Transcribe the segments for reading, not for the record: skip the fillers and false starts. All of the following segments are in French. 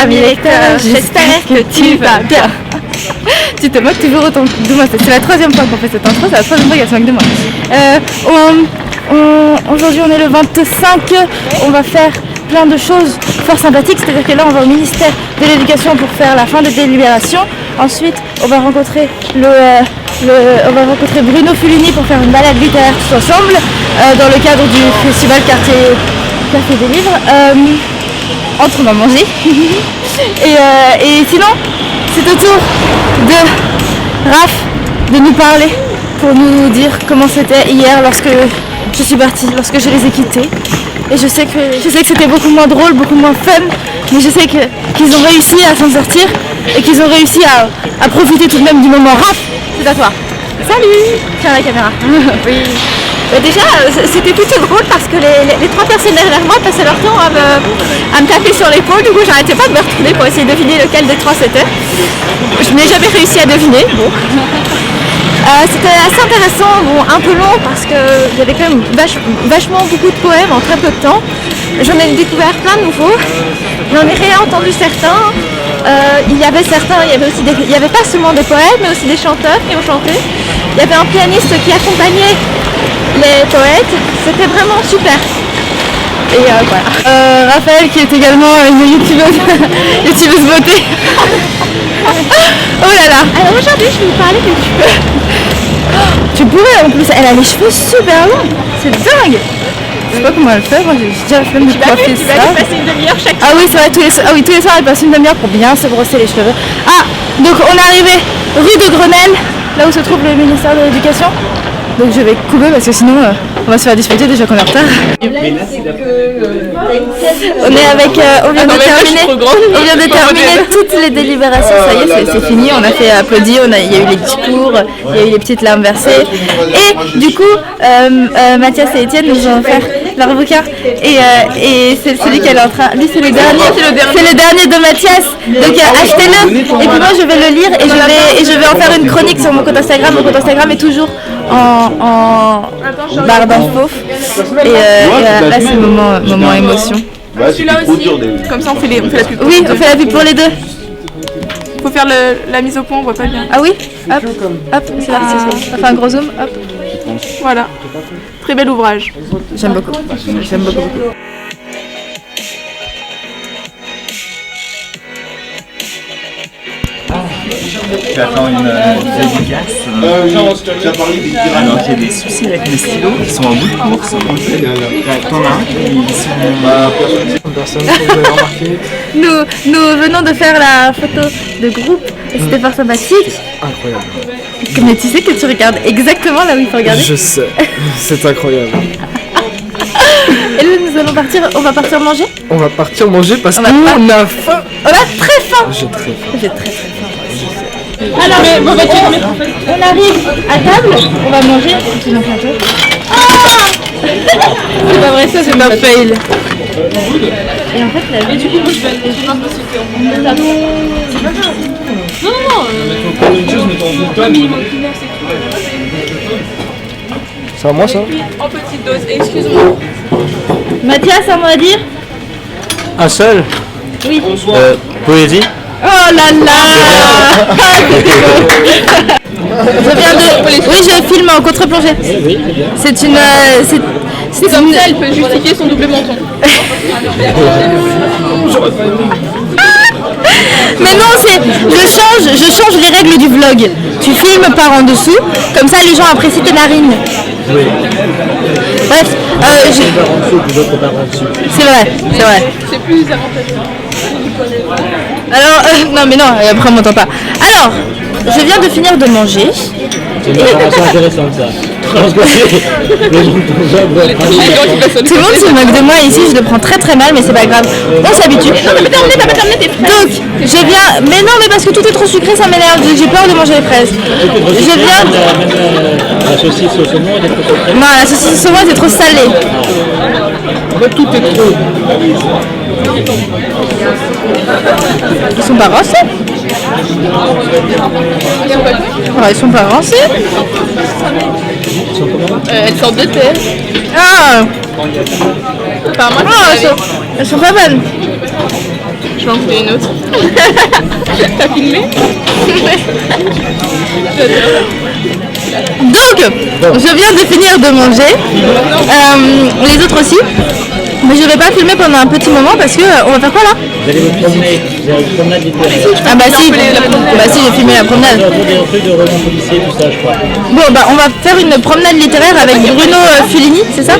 ami lecteur, j'espère que tu vas bien. Tu te moques toujours autant de moi, c'est la troisième fois qu'on fait cette intro, c'est la troisième fois qu'elle se moque de moi. Aujourd'hui on est le 25, on va faire plein de choses fort sympathiques, c'est-à-dire que là on va au ministère de l'éducation pour faire la fin des délibérations. Ensuite on va rencontrer Bruno Fulini pour faire une balade littéraire tous ensemble dans le cadre du festival Quartier des Livres. Entre on va manger. et sinon c'est au tour de Raph de nous parler pour nous dire comment c'était hier lorsque je suis partie, lorsque je les ai quittés. Et je sais que c'était beaucoup moins drôle, beaucoup moins fun, mais je sais qu'ils ont réussi à s'en sortir et qu'ils ont réussi à profiter tout de même du moment. Raph, c'est à toi. Salut. Tiens la caméra. Oui. Déjà, c'était plutôt drôle parce que les trois personnes derrière moi passaient leur temps à me taper sur l'épaule. Du coup, j'arrêtais pas de me retourner pour essayer de deviner lequel des trois c'était. Je n'ai jamais réussi à deviner. Bon. C'était assez intéressant, bon, un peu long parce qu'il y avait quand même vachement beaucoup de poèmes en très peu de temps. J'en ai découvert plein de nouveaux. J'en ai réentendu certains. Il y avait pas seulement des poètes, mais aussi des chanteurs qui ont chanté. Il y avait un pianiste qui accompagnait les poètes. C'était vraiment super. Et voilà. Raphaël qui est également une youtubeuse beauté. Oh là là. Alors aujourd'hui je vais vous parler de cheveux. Tu pourrais en plus, elle a les cheveux super longs. C'est dingue. Je sais pas comment elle fait, moi j'ai déjà la flemme de coiffer ça. Tu vas passer une demi-heure chaque Ah oui c'est vrai, tous les soirs elle passe une demi-heure pour bien se brosser les cheveux. Ah, donc on est arrivé rue de Grenelle, là où se trouve le ministère de l'Éducation. Donc je vais couper parce que sinon on va se faire disputer déjà qu'on est en retard. On vient de terminer toutes les délibérations, ça y est, c'est fini, on a fait applaudir, il y a eu les discours, il y a eu les petites larmes versées. Et du coup, Mathias et Étienne nous ont offert leur bouquin et c'est celui qu'elle est en train. Lui c'est le dernier de Mathias, donc achetez-le. Et puis moi je vais le lire et je vais en faire une chronique sur mon compte Instagram. Mon compte Instagram est toujours en barre d'infos. Et là c'est le moment émotion. Celui-là aussi, comme ça on fait la pub. Oui, on fait la pub pour les deux. Faut faire la mise au point, on voit pas bien. Ah oui, hop, c'est parti. On fait un gros zoom, hop. Voilà, très bel ouvrage. J'aime beaucoup. Tu vas faire une dédicace. Tu as parlé des Alors j'ai des soucis avec mes stylos qui sont en bout de course. T'en as un qui sont... personne que vous avez remarqué. Nous venons de faire la photo de groupe et c'était fort sympathique. Incroyable. Mais tu sais que tu regardes exactement là où il faut regarder. Je sais, c'est incroyable. Et là on va partir manger. On va partir manger parce qu'on a faim. On a très faim. J'ai très faim. Alors, on arrive à table, on va manger. C'est pas vrai, ça c'est un fail. Et en fait, la vie du coup, moi je vais aller. C'est à moi ça? En petite dose, excuse-moi. Mathias, à moi à dire? Un seul? Oui. Poésie? Oh là là. Oui, je filme en contre-plongée. C'est une... C'est comme ça, elle peut justifier son double menton. Mais non, je change les règles du vlog. Tu filmes par en dessous, comme ça les gens apprécient tes narines. Oui. Bref, c'est vrai. C'est plus avantageux. Alors, non mais non, après on m'entend pas. Alors, je viens de finir de manger. C'est une information intéressante ça. Tout le monde se moque de moi ici, je le prends très très mal, mais c'est pas grave. On s'habitue. Donc, je viens... Mais non, mais parce que tout est trop sucré, ça m'énerve. J'ai peur de manger les fraises. Je viens... La saucisse au saumon était trop sucrée. Non, la saucisse au saumon était trop salée. En fait, tout est trop. Ils sont pas rincés. Ils sont pas rincés. Elles sortent de terre. Ah, Apparemment, elles sont pas bonnes. Je vais en trouver une autre. T'as filmé? Donc, je viens de finir de manger, les autres aussi, mais je vais pas filmer pendant un petit moment parce que on va faire quoi là? Vous allez vous promener, vous avez une promenade littéraire. Ah bah si, j'ai filmé la promenade. Autour des trucs de romans policiers, tout ça, je crois. Bon bah on va faire une promenade littéraire avec Bruno Fulini, c'est ça?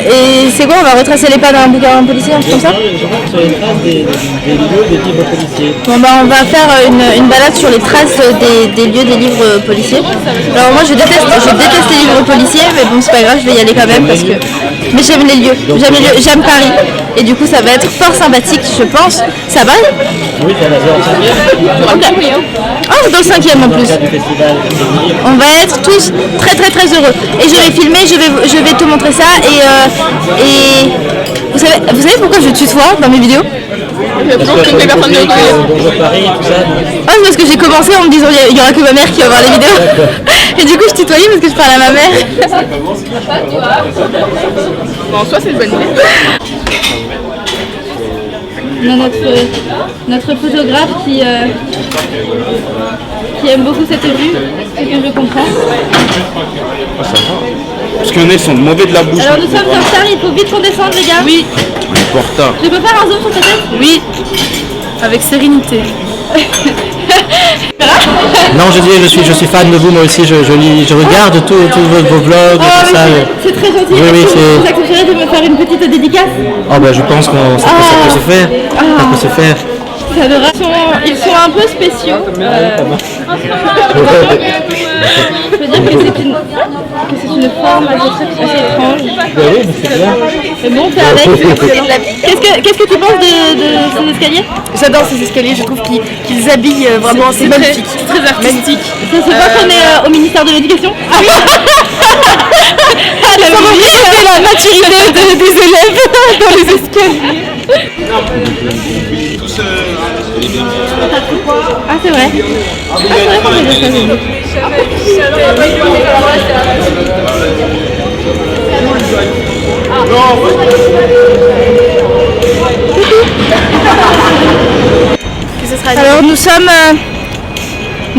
Et c'est quoi? On va retracer les pas d'un bouquin policier, un truc comme ça? Je crois que sur les traces des lieux des livres policiers. Bon bah on va faire une balade sur les traces des lieux des livres policiers. Alors moi je déteste les livres policiers, mais bon c'est pas grave, je vais y aller quand même parce que... Mais j'aime les lieux, j'aime Paris. Et du coup ça va être fort sympathique je pense. Ça va? Oui, ça va faire en 5e. Oh dans le 5e en plus. Du festival des livres. On va être tous très très très heureux. Et je vais filmer, je vais te montrer ça et vous savez pourquoi je tutoie dans mes vidéos? Toujours que les personnes de Bonjour Paris, tout ça. Ah, c'est parce que j'ai commencé en me disant il y aura que ma mère qui va voir les vidéos. Et du coup je tutoyais parce que je parle à ma mère. Bon, en soi, c'est une bonne idée. On a notre photographe qui aime beaucoup cette vue, ce que je comprends. Parce qu'il y en a, ils sont mauvais de la bouche. Alors nous sommes en retard, il faut vite qu'on descende les gars. Oui. On est pas en retard. Je peux faire un zoom sur ta tête? Oui, avec sérénité. Non, je suis fan de vous, moi aussi, je regarde tous vos vlogs, tout ça. C'est très gentil. Oui, oui, Est-ce que c'est- vous accepteriez de me faire une petite dédicace? Oh bah je pense que ça peut se faire. Ça peut se faire. C'est adorable. Ils sont un peu spéciaux. Je peux dire que c'est une forme assez étrange. Oui, mais c'est bien. Mais bon, t'es avec, c'est excellent. Qu'est-ce que tu penses de ces escaliers? J'adore ces escaliers, je trouve qu'ils habillent vraiment, c'est magnifique. C'est très artistique. Ça se voit qu'on est au ministère de l'Éducation. Ah oui. Ça montre la maturité des élèves dans les escaliers. Ah c'est vrai. Ah c'est vrai qu'on fait des choses. Alors nous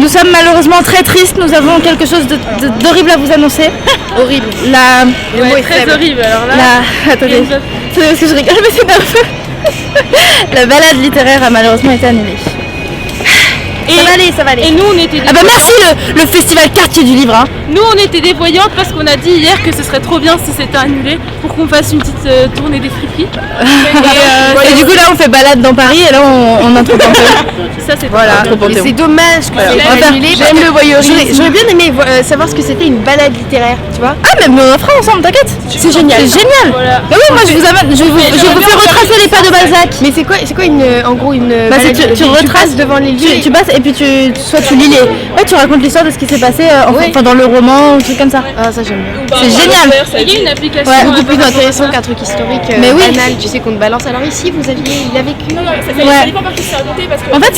sommes malheureusement très tristes, nous avons quelque chose d'horrible à vous annoncer. Horrible. Le mot est très horrible. Alors là, Attendez, c'est parce que je rigole mais c'est nerveux. La balade littéraire a malheureusement été annulée. Ça va aller. Et nous, on était Ah bah merci le festival quartier du livre hein. Nous, on était dévoyantes parce qu'on a dit hier que ce serait trop bien si c'était annulé pour qu'on fasse une petite tournée des friperies. Et du coup là on fait balade dans Paris et là on entreprend un peu. Ça, c'est Voilà. Et c'est dommage que on va c'est faire- annulé. j'aime le voyeurisme. J'aurais bien aimé savoir ce que c'était une balade littéraire, tu vois. Ah mais on en fera ensemble, t'inquiète. C'est génial. C'est génial. Voilà. Bah oui moi je vous amène, je vous fais retracer les pas de Balzac. Mais c'est quoi en gros une Bah, balade tu retraces passes devant les lieux. tu passes et puis soit tu lis tu racontes l'histoire de ce qui s'est passé enfin, dans le roman ou un truc comme ça. Ah ça j'aime bien. C'est génial. Il y a une application. Ouais, Beaucoup plus intéressant qu'un truc historique Mais oui. banal, tu sais qu'on te balance. Alors ici il a vécu. Ouais. En fait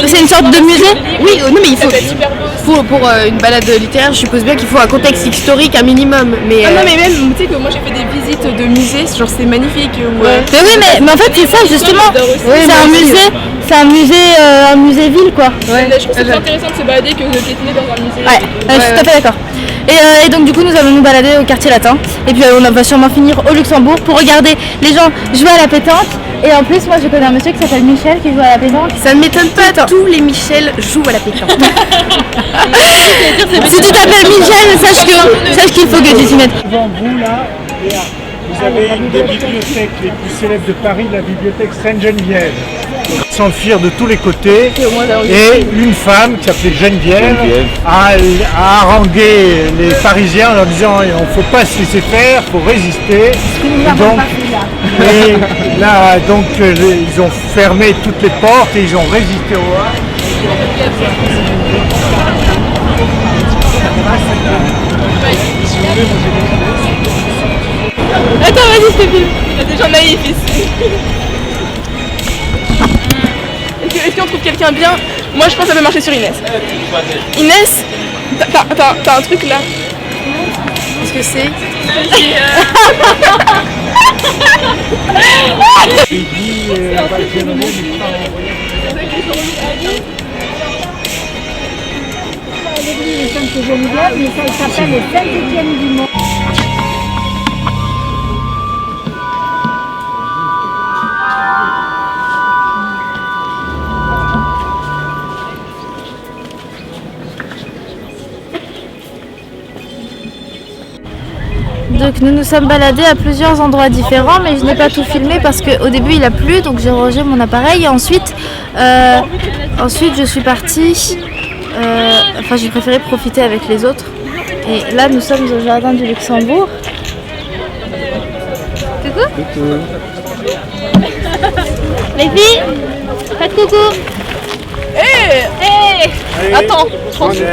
c'est une sorte de musée. Oui, non mais il faut pour une balade littéraire, je suppose bien qu'il faut un contexte historique un minimum. Mais Ah non mais même, tu sais que moi j'ai fait des visites de musées, genre c'est magnifique. Mais oui mais en fait c'est ça justement. C'est un musée ville quoi. Je trouve que c'est plus intéressant de se balader que de piétiner dans un musée. Ouais, je suis tout à fait d'accord. Et donc du coup nous allons nous balader au quartier latin et puis on va sûrement finir au Luxembourg pour regarder les gens jouer à la pétanque. Et en plus moi je connais un monsieur qui s'appelle Michel qui joue à la pétanque. ça ne m'étonne pas, tous les Michel jouent à la pétanque. Si tu t'appelles Michel, sache qu'il faut que tu t'y mettes. Devant vous, là, vous avez une des bibliothèques les plus célèbres de Paris, la bibliothèque Sainte-Geneviève. S'enfuir de tous les côtés. Et une femme qui s'appelait Geneviève a harangué les Parisiens en leur disant il ne faut pas se laisser faire, il faut résister. Et là, ils ont fermé toutes les portes et ils ont résisté au roi. Attends, vas-y, je te filme. Il y a des gens naïfs ici. Est-ce qu'on trouve quelqu'un bien? Moi, je pense que ça peut marcher sur Inès. Inès, t'as un truc là. Qu'est-ce que c'est? Donc nous nous sommes baladés à plusieurs endroits différents, mais je n'ai pas tout filmé parce qu'au début il a plu, donc j'ai rangé mon appareil et ensuite je suis partie, j'ai préféré profiter avec les autres. Et là nous sommes au jardin du Luxembourg. Coucou. Les filles, faites coucou. Hey attends, On va faire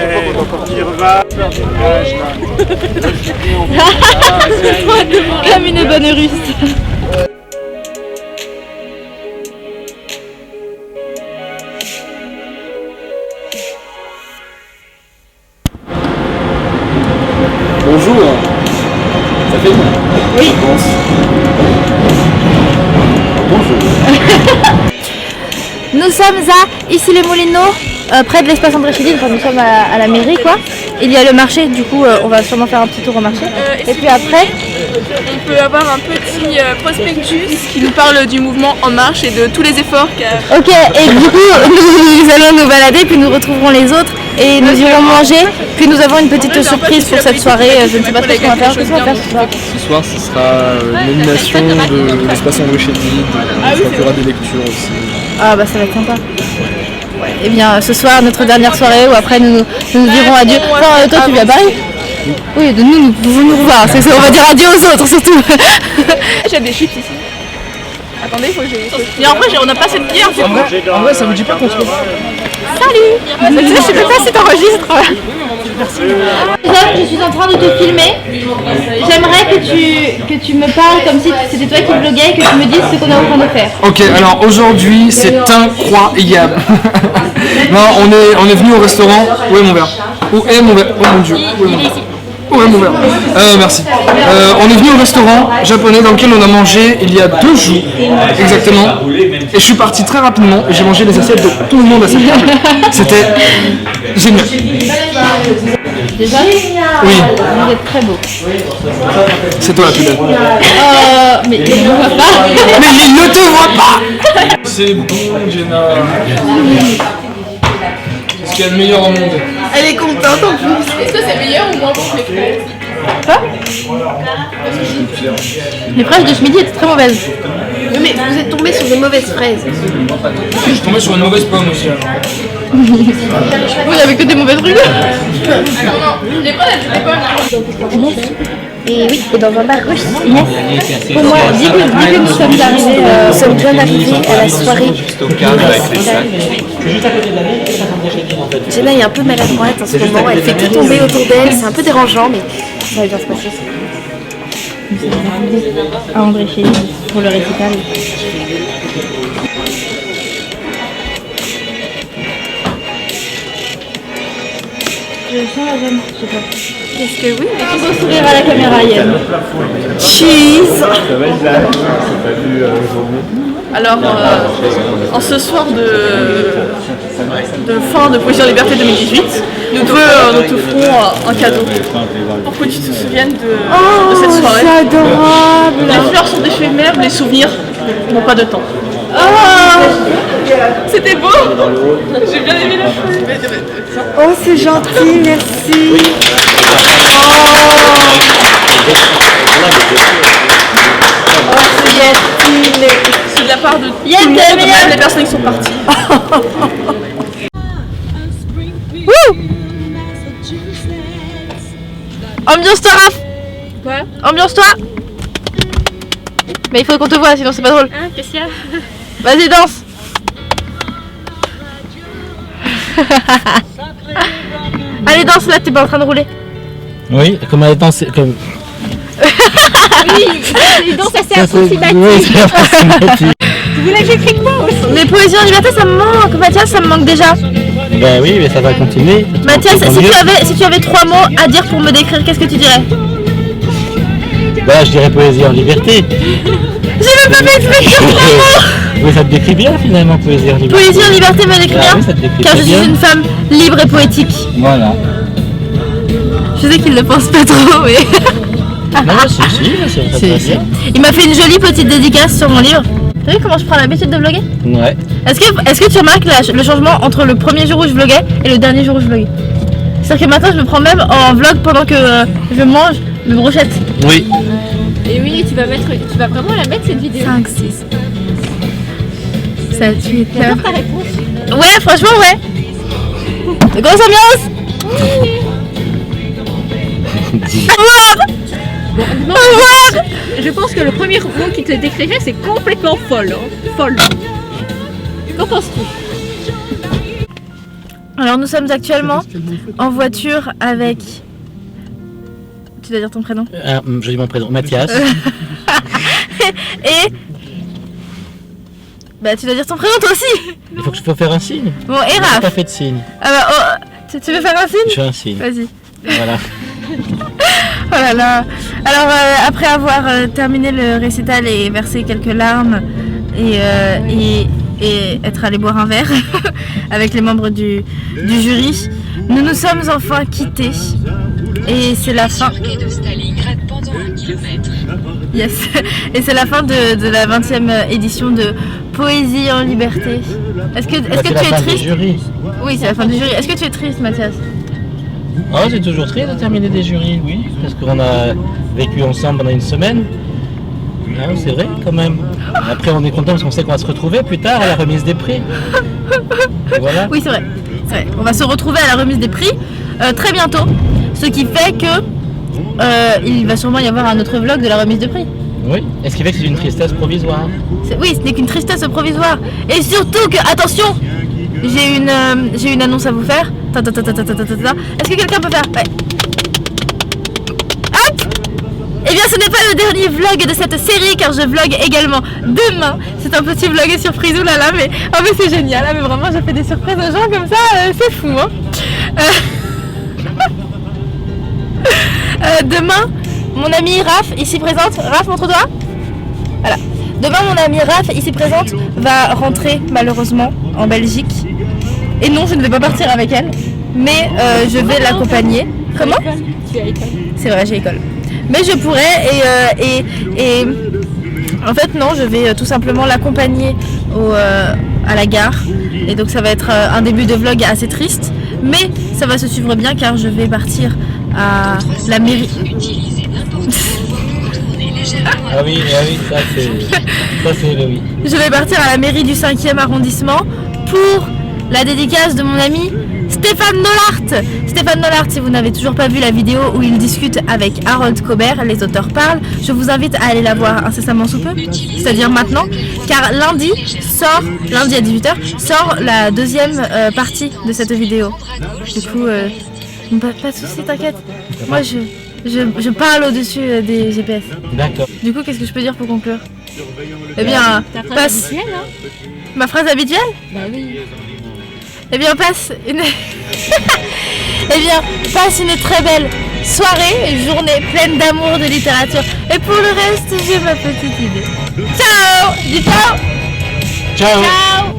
du nuage là. Comme une bonne russe. Bonjour. Ça fait bon. Oui. Je pense. Bonjour. Nous sommes à Issy-les-Moulineaux, près de l'espace André Chédid, nous sommes à la mairie quoi. Il y a le marché, du coup on va sûrement faire un petit tour au marché. Et puis après, on peut avoir un petit prospectus qui nous parle du mouvement En Marche et de tous les efforts qu'a... ok, et du coup nous allons nous balader, puis nous retrouvrons les autres et nous irons manger. Puis nous avons une petite surprise pour cette soirée, je ne sais pas trop ce qu'on va faire. Qu'est-ce qu'on va faire ce soir? Ce soir, ce sera l'animation de l'espace André Chédid. Il y aura des lectures aussi. Ah bah ça va être sympa. Ouais. Et bien ce soir, notre dernière soirée où après nous dirons adieu. Enfin, toi tu viens à Paris? Oui, nous pouvons nous revoir, on va dire adieu aux autres surtout. J'ai des chutes ici. Attendez, il faut que j'ai... Et en vrai, on n'a pas cette bière. En vrai, ça vous dit pas qu'on se retrouve? Salut. Je sais même pas si t'enregistres. Je suis en train de te filmer. J'aimerais que tu me parles comme si c'était toi qui bloguais et que tu me dises ce qu'on est en train de faire. Ok, alors aujourd'hui c'est incroyable. Non, on est venu au restaurant. Où est mon verre? Où est mon verre? Oh mon dieu. Où est mon verre? Où est mon verre? Merci. On est venu au restaurant japonais dans lequel on a mangé il y a 2 jours exactement. Et je suis parti très rapidement et j'ai mangé les assiettes de tout le monde à cette table. C'était génial. Déjà? Oui. Vous êtes très beau. C'est toi la plus belle. Mais il ne me voit pas. Mais il ne te voit pas. C'est bon, Jenna. C'est ce qu'il y a de meilleur au monde. Elle est contente en plus. Est-ce que c'est meilleur ou moins bon que les fraises? Quoi? Les fraises de ce midi étaient très mauvaises. Oui, mais vous êtes tombé sur des mauvaises fraises. Je suis tombé sur une mauvaise pomme aussi. Vous n'avez que des mauvaises rues. Non, les fraises, elles étaient bonnes. Et oui, et dans un bar russe. Pour moi, dis que nous sommes arrivés. Nous sommes bien arrivés à la soirée. Jenna est un peu maladroite en ce moment, elle fait tout tomber autour d'elle, c'est un peu dérangeant, mais ça va bien se passer. À André Chédid pour le récital. Je sens la gêne, je sais pas. Qu'est-ce que oui? Un beau sourire à la caméra, Yann. Cheese. Alors, en ce soir de fin de Poésie en Liberté 2018, nous t'offrons un cadeau pour que tu te souviennes de cette soirée. C'est adorable. Les fleurs sont éphémères, les souvenirs n'ont pas de temps. C'était beau. J'ai bien aimé la feuille. Oh, c'est gentil, merci. C'est de la part de tout le monde, même les personnes qui sont parties. Ambiance-toi, Raph. Ouais. Ambiance-toi. Mais il faut qu'on te voie, sinon c'est pas drôle. Ah, qu'est-ce qu'il y a? Vas-y, danse. Allez, danse là, t'es pas en train de rouler. Oui, comme elle danse, comme... Oui, il danse assez approximatif. Oui, c'est approximatif. Vous l'avez fait quoi aussi? Mais Poésie en Liberté, ça me manque. Mathias, ça me manque déjà. Ben oui, mais ça va continuer. Mathias, si tu avais 3 mots à dire pour me décrire, qu'est-ce que tu dirais? Ben, je dirais Poésie en Liberté. J'ai même pas fait expression, vraiment. Oui, ça te décrit bien finalement, Poésie en liberté. Poésie en liberté me décrit bien, Oui, ça te décrit car je bien. suis une femme libre et poétique. Voilà. Je sais qu'il ne pense pas trop, mais... Non, si, ça te va bien. Il m'a fait une jolie petite dédicace sur mon livre. T'as vu comment je prends l'habitude de vlogger? Ouais. Est-ce que tu remarques le changement entre le premier jour où je vloguais et le dernier jour où je vloguais? C'est-à-dire que maintenant je me prends même en vlog pendant que je mange mes brochettes. Oui. Et oui, tu vas vraiment la mettre cette vidéo. 5, 6, 7, 8, 9. J'adore ta réponse. Ouais, franchement, ouais. Grosse ambiance. Au revoir. Non, Au revoir. je pense que le premier mot qui te décrirait, c'est complètement folle. Hein. Folle. Qu'en penses-tu? Alors nous sommes actuellement en voiture avec... Tu dois dire ton prénom. Je dis mon prénom, Mathias. Et... Bah tu dois dire ton prénom toi aussi. Il faut faire un signe. Bon, et J'ai Raph. pas fait de signe. Ah bah, oh, tu veux faire un Je signe? fais un signe. Vas-y. Voilà. Oh là là. Alors après avoir terminé le récital et versé quelques larmes et être allé boire un verre avec les membres du jury, nous nous sommes enfin quittés et c'est la fin. Yes. Et c'est la fin de la 20e édition de Poésie en liberté. Est-ce que tu es triste? Oui, c'est la fin du jury. Est-ce que tu es triste, Mathias? Oh, c'est toujours triste de terminer des jurys, oui, parce qu'on a vécu ensemble pendant une semaine. Ah, c'est vrai, quand même. Après, on est content parce qu'on sait qu'on va se retrouver plus tard à la remise des prix. Et voilà. Oui, c'est vrai. On va se retrouver à la remise des prix très bientôt, ce qui fait que il va sûrement y avoir un autre vlog de la remise de prix. Oui, et ce qui fait que c'est une tristesse provisoire. Oui, ce n'est qu'une tristesse provisoire. Et surtout que, attention, j'ai une annonce à vous faire. Est-ce que quelqu'un peut faire? Ouais. Hop. Eh bien, ce n'est pas le dernier vlog de cette série, car je vlog également demain. C'est un petit vlog surprise, oulala, mais c'est génial. Mais vraiment, je fais des surprises aux gens comme ça, c'est fou, hein. Demain, mon ami Raph, ici présente. Raph, montre-toi. Voilà. Demain, mon ami Raph, ici présente, va rentrer malheureusement en Belgique. Et non, je ne vais pas partir avec elle, mais je vais l'accompagner. Comment? Tu as école. C'est vrai, j'ai école. Mais je pourrais et en fait non, je vais tout simplement l'accompagner à la gare. Et donc ça va être un début de vlog assez triste, mais ça va se suivre bien car je vais partir à la mairie. Ah oui, ça c'est le oui. Je vais partir à la mairie du 5e arrondissement pour la dédicace de mon ami Stéphane Nollart. Stéphane Nollart, si vous n'avez toujours pas vu la vidéo où il discute avec Harold Cobert, les auteurs parlent, je vous invite à aller la voir incessamment sous peu, c'est-à-dire maintenant, car lundi à 18h, sort la deuxième partie de cette vidéo. Du coup, pas de soucis, t'inquiète. Moi, je parle au-dessus des GPS. D'accord. Du coup, qu'est-ce que je peux dire pour conclure? Eh bien, Ta phrase passe... habituelle, hein? Ma phrase habituelle? Bah oui. Eh bien, passe une... Eh bien, passe une très belle soirée et journée pleine d'amour, de littérature. Et pour le reste, j'ai ma petite idée. Ciao! Dis ciao! Ciao. Ciao!